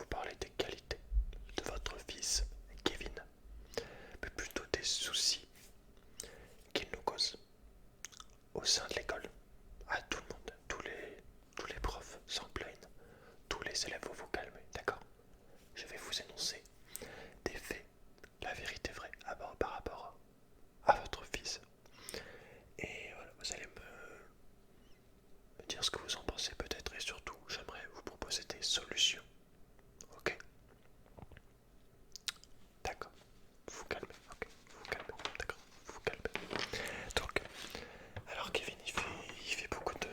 vous parler des qualités de votre fils Kevin, mais plutôt des soucis qu'il nous cause au sein de l'école. À tout le monde, tous les profs s'en plaignent, tous les élèves, vous vous calmez, d'accord? Je vais vous énoncer des faits, la vérité vraie par rapport à votre fils. Et voilà, vous allez me dire ce que vous en pensez peut-être, et surtout, j'aimerais vous proposer des solutions. Ok? D'accord. Vous vous calmez, ok? Vous vous calmez, d'accord? Vous vous calmez. Donc, alors Kevin, il fait beaucoup de...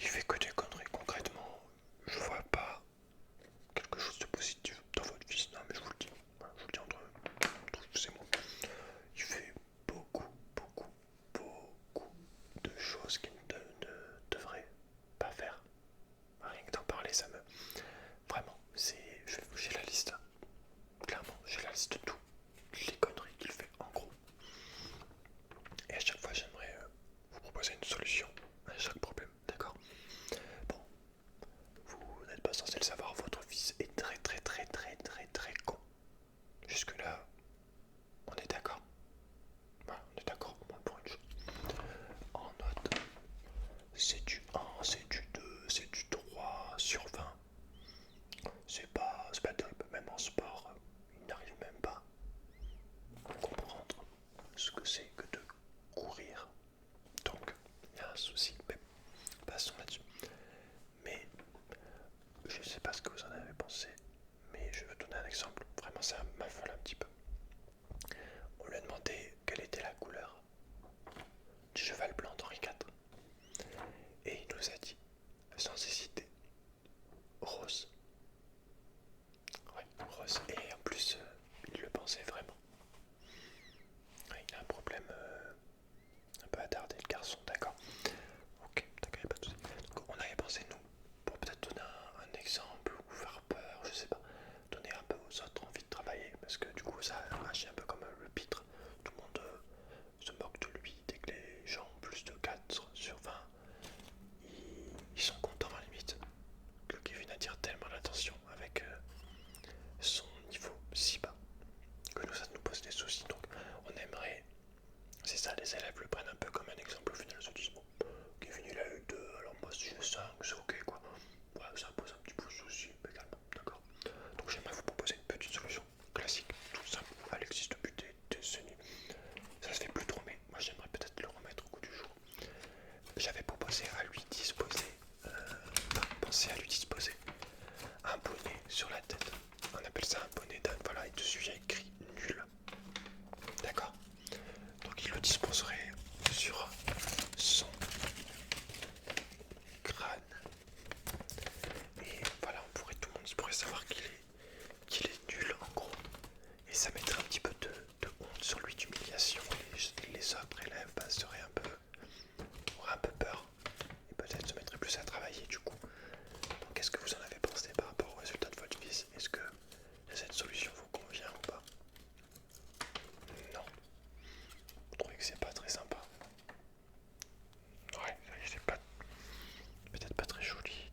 Il fait que des conneries, concrètement. Je vois pas quelque chose de positif dans votre fils. Non, mais je vous le dis. Voilà, je vous le dis entre vous et moi. Il fait beaucoup, beaucoup, beaucoup de choses qu'il ne devrait pas faire. Rien que d'en parler, ça me... Vraiment, j'ai la liste. Clairement, j'ai la liste de tout. Les conneries qu'il fait, en gros. Et à chaque fois, j'aimerais vous proposer une solution à chaque problème, d'accord? Bon, vous n'êtes pas censé le savoir, votre fils est très très très très très très con. Jusque là, on est d'accord. Voilà, on est d'accord au moins pour une chose. En note, c'est du 1, c'est du 2, c'est du 3 sur 20. C'est pas terrible, même en sport, il n'arrive même pas à comprendre ce que c'est que de courir. Donc, il y a un souci, mais passons là-dessus. Mais je sais pas ce que vous en avez pensé, mais je vais donner un exemple. Vraiment, ça m'affole un petit peu. On lui a demandé quelle était la couleur du cheval blanc d'Henri IV. Et il nous a dit, sans hésiter, rose. Ouais, rose. Et en plus, il le pensait vraiment. Ouais, il a un problème un peu attardé, le garçon, d'accord. Ok, d'accord, y a pas de souci. Donc, on avait pensé, nous, pour peut-être donner un exemple ou faire peur, je sais pas, donner un peu aux autres envie de travailler, parce que du coup, ça agit un peu comme le pitre. Tout le monde se moque de lui dès que les gens ont plus de 4 sur 20. Ils sont contents, à la limite, que Kevin attire tellement l'attention avec son niveau si bas, que nous, ça nous pose des soucis. Donc, on aimerait, c'est ça, les élèves le prennent un peu comme un exemple. Au final, ils se disent, bon, Kevin il a eu 2, alors moi si j'ai 5, c'est ok quoi. Ouais, ça pose un petit peu de soucis également, d'accord. Donc j'aimerais vous proposer une petite solution classique, tout simple. Elle existe depuis des décennies. Ça se fait plus trop, mais moi j'aimerais peut-être le remettre au goût du jour. J'avais proposé à lui disposer, penser à lui disposer un bonnet sur la tête. On appelle ça un bonnet d'âne, voilà, et dessus il y a écrit nul. D'accord. Donc il le disposerait sur son crâne. Et voilà, tout le monde pourrait savoir qu'il est nul en gros. Et ça mettrait un petit peu de honte sur lui, d'humiliation. Les autres élèves auraient un peu peur. Et peut-être se mettraient plus à travailler du coup. Donc qu'est-ce que vous en avez pensé par rapport au résultat de votre fils? Est-ce que cette solution vous convient ou pas? Non. Vous trouvez que c'est pas très sympa? Ouais, c'est pas peut-être pas très joli.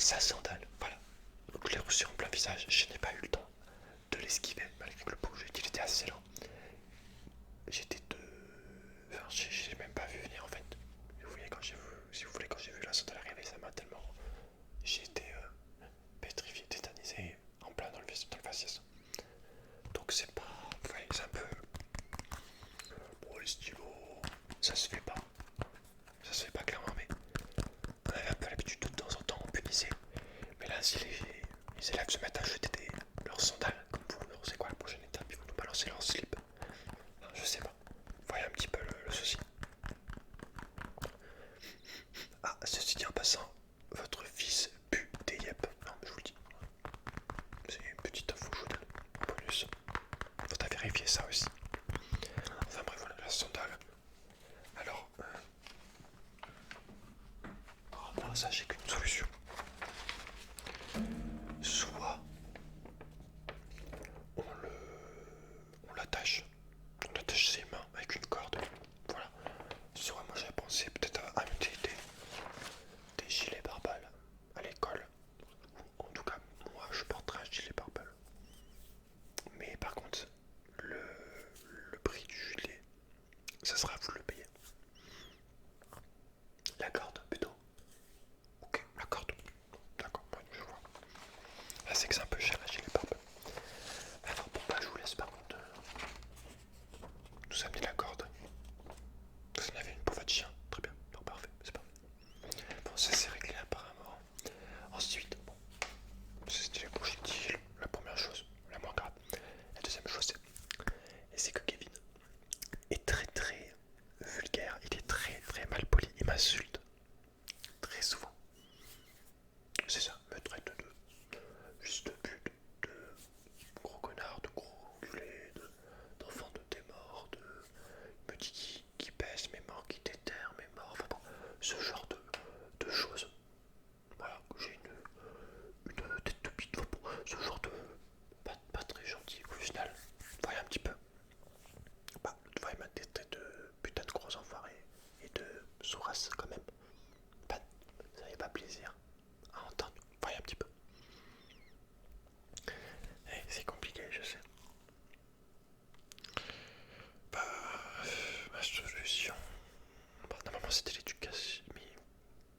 sa sandale, voilà. Donc je l'ai reçu en plein visage, je n'ai pas eu le temps de l'esquiver, malgré que le projectile était assez lent. J'étais de... Enfin, j'ai même pas vu venir en fait. Vous voyez, si vous voulez, quand j'ai vu la sandale arriver, ça m'a tellement... J'ai été pétrifié, tétanisé, en plein dans le faciès. Donc c'est pas... Vous voyez, c'est un peu... Bon, les stylos, ça se fait pas. Ça se fait pas clairement, mais on avait un peu l'habitude de temps en temps, on punissait. Mais là, si les élèves se mettent à jeter leurs sandales, comme vous, c'est quoi la prochaine étape? Ils vont nous balancer leur slip. Enfin, je sais pas. Vous voyez un petit peu le souci. Ah, ceci dit en passant, votre fils pue des yep. Non, je vous le dis. C'est une petite info que je vous donne. Bonus. Faudra vérifier ça aussi. Enfin bref, voilà la sandale. Alors, par rapport à ça, j'ai qu'une solution. Soit on l'attache ses mains avec une corde. Voilà. Soit moi j'ai pensé peut-être à acheter des gilets pare-balles à l'école. En tout cas, moi je porterai un gilet pare-balles. Mais par contre, le prix du gilet, ça sera à vous de le payer. La corde plutôt. Ok, la corde. D'accord, je vois. Là c'est que c'est un peu cher la gilet pare-balles. Alors bon bah je vous laisse par contre nous amener la corde. Vous en avez une pour votre chien. Très bien. Non, parfait, c'est parfait. Bon, ça c'est réglé apparemment. Ensuite, bon, c'était les projectiles, la première chose, la moins grave. La deuxième chose, c'est que Kevin est très très vulgaire, il est très très mal poli, il m'insulte très souvent. C'est ça, me traite de juste de pute, de gros connard, de gros enculé, d'enfant de tes morts, de petit qui pèse mes morts, qui déterre mes morts, enfin bon, ce genre de choses. Voilà, j'ai une tête de bite, enfin bon, ce genre de pas très gentil au final. Vous voyez un petit peu. Bah, tu vois, il m'a traité de putain de gros enfoiré et de sourasse quand même. Pas, ça n'avait pas plaisir à entendre. Vous voyez un petit peu. C'est compliqué, je sais. Bah, ma solution. Bah, normalement c'était l'éducation, mais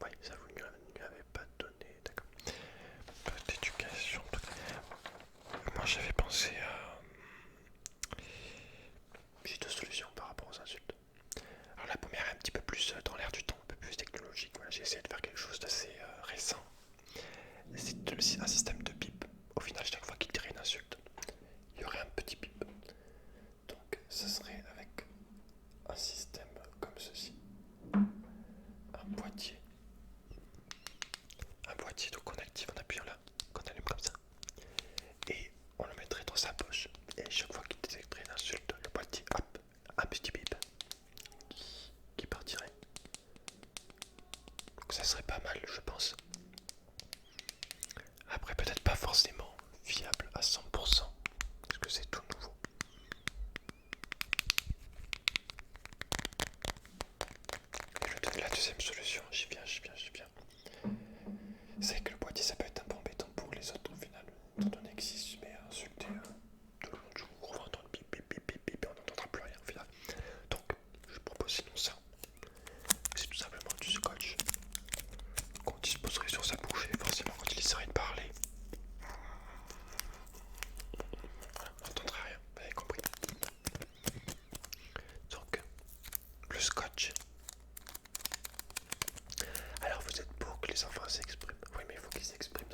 ouais, ça vous ne lui avez pas donné, d'accord. Pas d'éducation. Moi j'avais pensé à. J'ai deux solutions par rapport aux insultes. Alors la première est un petit peu plus dans l'air du temps, un peu plus technologique. Voilà, j'ai essayé de faire quelque chose d'assez récent. C'est un système de bip. Au final, chaque fois qu'il dirait une insulte, il y aurait un petit bip. Donc ce serait avec un système comme ceci. Un boîtier. Un boîtier, donc on active en appuyant là, qu'on allume comme ça. Et on le mettrait dans sa poche. Et chaque fois qu'il détecterait une insulte, le boîtier, hop, un petit bip qui partirait. Donc ça serait pas mal, je pense. Après, peut-être pas forcément fiable à 100%, parce que c'est tout nouveau. Et la deuxième solution, j'y viens. C'est que le boîtier, ça peut être un peu embêtant pour les autres au final, étant donné que si je mets à insulter tout le long du jour, on va entendre bip bip bip bip bip et on n'entendra plus rien au final. Donc, je propose sinon ça. C'est tout simplement du scotch qu'on disposerait sur sa bouche et forcément quand il essaierait de parler, voilà, on n'entendra rien, vous avez compris. Donc, le scotch. Alors vous êtes pour que les enfants s'expriment. Oui, mais il faut qu'ils s'expriment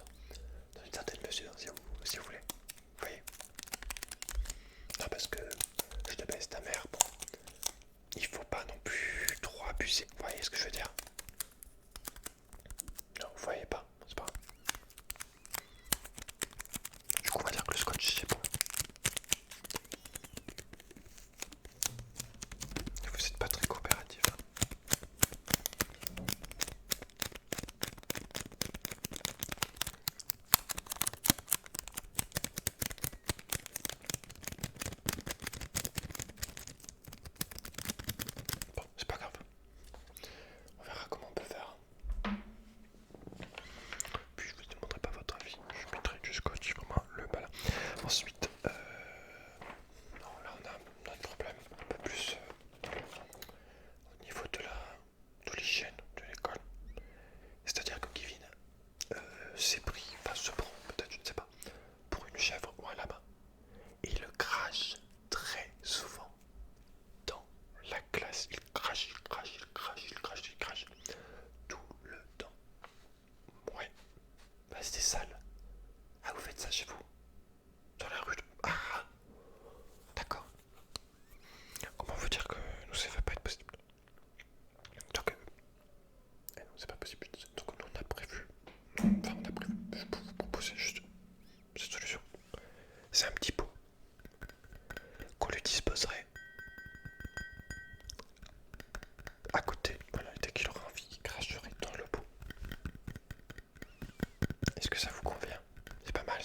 dans une certaine mesure, si vous voulez. Vous voyez? Non, parce que je te baisse ta mère, bon, il faut pas non plus trop abuser. Vous voyez ce que je veux dire? Non, vous voyez pas, c'est pas grave. Du coup, on va dire que le scotch c'est bon. Vous êtes pas très coopératif. Bon, c'est pas grave. On verra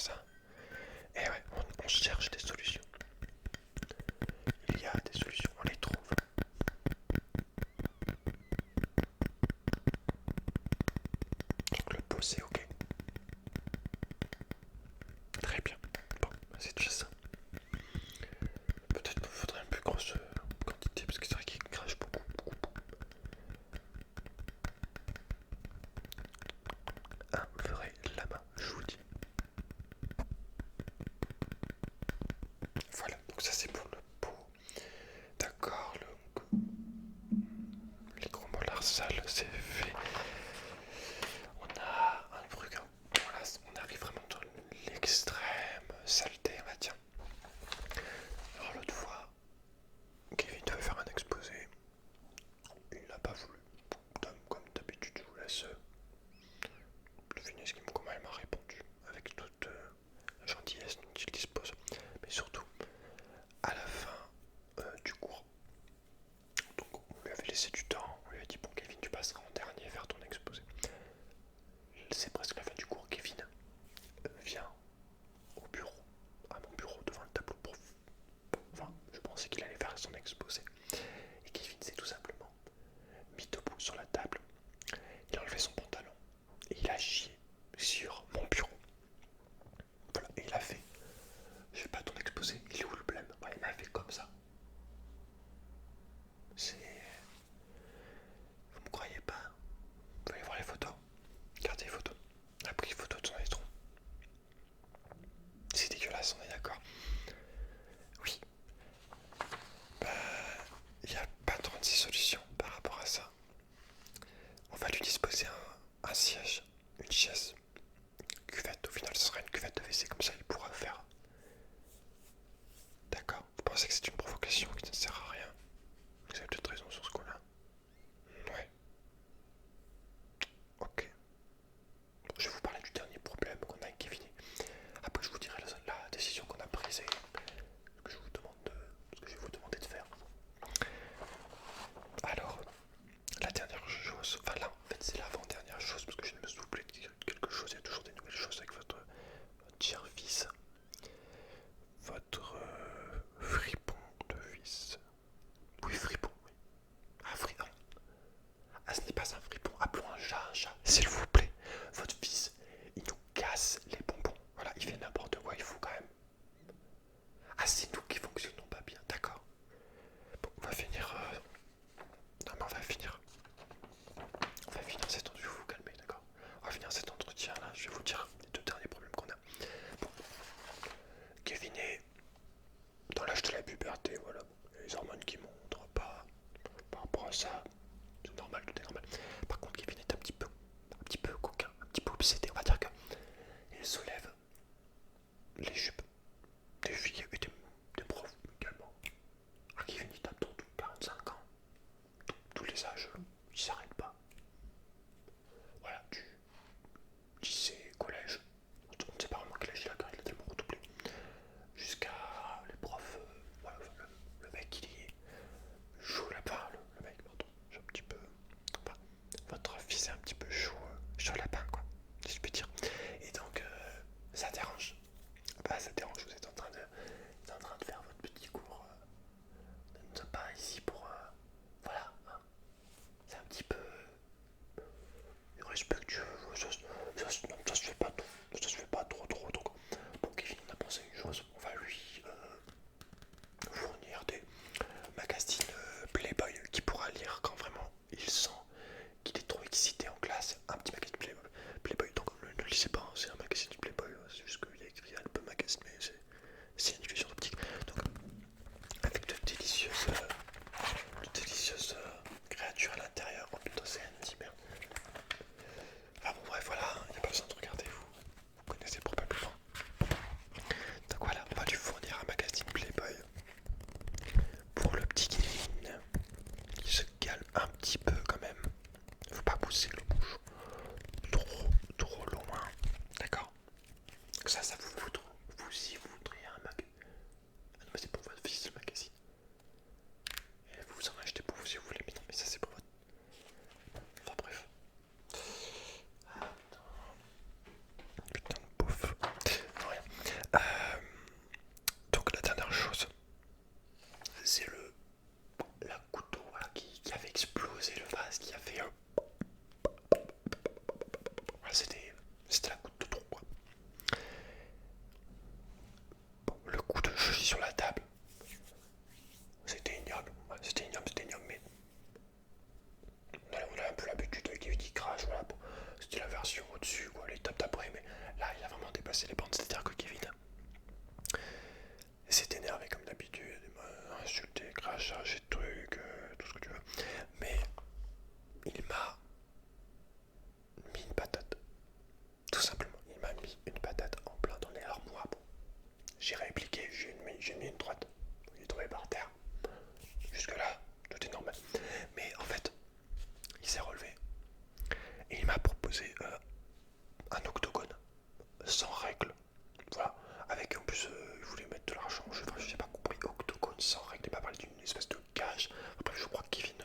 ça. Et ouais, on cherche des solutions. Il y a des solutions, on les trouve. Donc le pot c'est ok. Très bien. Bon, c'est déjà ça. Peut-être qu'il faudrait une plus grosse quantité parce que c'est vrai qu'il crache beaucoup. Un vrai lama, je vous dis. Voilà, donc ça c'est pour le pot. D'accord, les gros molars sales, c'est fait. On a un truc, hein. Voilà, on arrive vraiment dans l'extrême saleté, on va dire. Alors l'autre fois, Kevin devait faire un exposé. Il n'a pas voulu. Comme d'habitude, je vous laisse deviner comment elle m'a répondu. Avec toute la gentillesse dont il dispose. Mais surtout, à la fin du cours, donc on lui avait laissé du temps. On lui a dit, bon Kevin, tu passeras en dernier vers ton exposé. C'est presque la fin du cours. Kevin vient au bureau, à mon bureau, devant le tableau pour... Enfin, je pensais qu'il allait faire son exposé. Et Kevin s'est tout simplement mis debout sur la table. Il a enlevé son pantalon et il a chié sur mon bureau. Voilà, et il a fait, je fais pas ton exposé, il est où le blême? Ouais, il m'a fait comme ça. C'est... Vous me croyez pas? Vous allez voir les photos. Regardez les photos. Il a pris une photo de son étron. C'est dégueulasse, on est d'accord. Oui. Bah, il n'y a pas 36 solutions par rapport à ça. On va lui disposer un siège, une chaise, une cuvette. Au final, ce sera une cuvette de WC, comme ça il pourra faire. D'accord? Vous pensez que c'est une provocation qui ne sert à rien? Vous avez peut-être raison sur ce coup-là. Ouais. Ok. Bon, je vais vous parler du dernier problème qu'on a avec Kevin. Après, je vous dirai la décision qu'on a prise et ce que je vais vous demander de faire. Alors, la dernière chose, enfin là, en fait, c'est l'avant-dernière chose parce que je ne me souviens plus de quelque chose. Il y a toujours des nouvelles choses avec votre cher fils, votre fripon de fils. Oui, fripon, oui. Ah, fripon. Ah, ce n'est pas un fripon. Appelons un chat, s'il vous plaît. Votre fils, il nous casse les bonbons. Voilà, il fait n'importe quoi, il faut quand même. Ah, c'est nous qui fonctionnons pas bien, d'accord. Bon, on va finir. Non, mais on va finir. On va finir cet entretien, je vais vous calmer, d'accord. On va finir cet entretien là, je vais vous dire les deux derniers problèmes qu'on a. Bon. Kevin est dans l'âge de la puberté, voilà. Les hormones qui montrent pas par rapport à ça. C'est normal, tout est normal. Par contre, Kevin est un petit peu coquin, un petit peu obsédé. On va dire qu'il soulève les jupes des filles et des profs également. Ah, Kevin il tape dans tout, 45 ans, tous les âges, il s'arrête pas. Voilà, du lycée, collège, on ne sait pas vraiment quel âge il a car il a tellement redoublé. Jusqu'à les profs, voilà, le mec il est chaud là-bas, le mec, pardon, j'ai un petit peu. Enfin, votre fils est un petit peu chaud sur la pain, quoi, si je peux dire. Et donc, ça dérange. Bah, ça dérange, vous êtes en train de faire votre petit cours. Nous ne sommes pas ici pour. Voilà, hein. C'est un petit peu respectueux. Ça se fait pas trop. Ça se fait pas trop. Donc, pour Kevin, on a pensé une chose. On va lui fournir des magazines Playboy qu'il pourra lire quand vraiment il sent qu'il est trop excité en classe. au-dessus, quoi, l'étape d'après, mais là il a vraiment dépassé les bornes, c'est-à-dire que Kevin s'est énervé comme d'habitude, il m'a insulté, crachage et trucs, tout ce que tu veux, mais il m'a mis une patate, tout simplement, il m'a mis une patate en plein dans les armoires. Bon, j'ai répliqué, j'ai mis une droite, il est tombé par terre, jusque là, tout est normal, mais en fait, il s'est relevé, et il m'a proposé un octogone, sans règle, voilà, avec en plus, il voulait mettre de l'argent, je n'ai pas compris, octogone sans règle, il m'a parlé d'une espèce de cage, après je crois que Kevin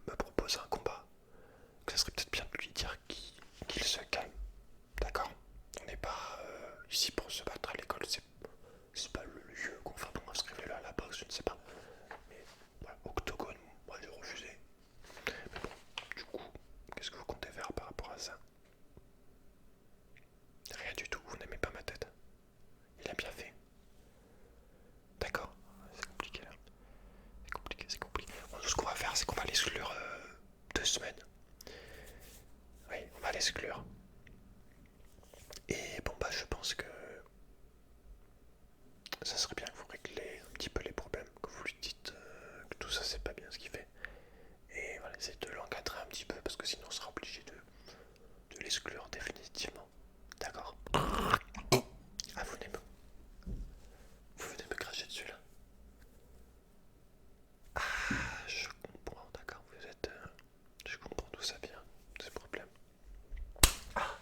me propose un combat, que ça serait peut-être bien de lui dire qu'il se calme, d'accord? On n'est pas ici pour se battre à l'école, c'est pas le lieu qu'on va pour inscrire là à la boxe, je ne sais pas, mais voilà, octogone, moi j'ai refusé, mais bon, du coup, qu'est-ce que vous comptez faire par rapport à ça? Rien du tout, vous n'aimez pas ma tête. Il a bien fait. D'accord. C'est compliqué là. C'est compliqué, c'est compliqué. Bon, ce qu'on va faire, c'est qu'on va l'exclure 2 semaines. Oui, on va l'exclure. Et bon bah je pense que ça serait bien que vous régliez un petit peu les problèmes, que vous lui dites que tout ça c'est pas bien ce qu'il fait. Et voilà, essayez de l'encadrer un petit peu parce que sinon on sera obligé de l'exclure définitivement. D'accord. Ah vous venez me cracher dessus là. Ah, je comprends, d'accord, vous êtes... je comprends d'où ça vient, ces problèmes. Ah,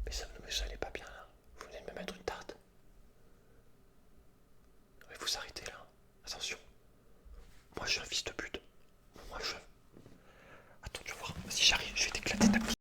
mais ça allait pas bien là. Vous venez de me mettre une tarte. Mais vous arrêtez là. Attention. Moi je suis un fils de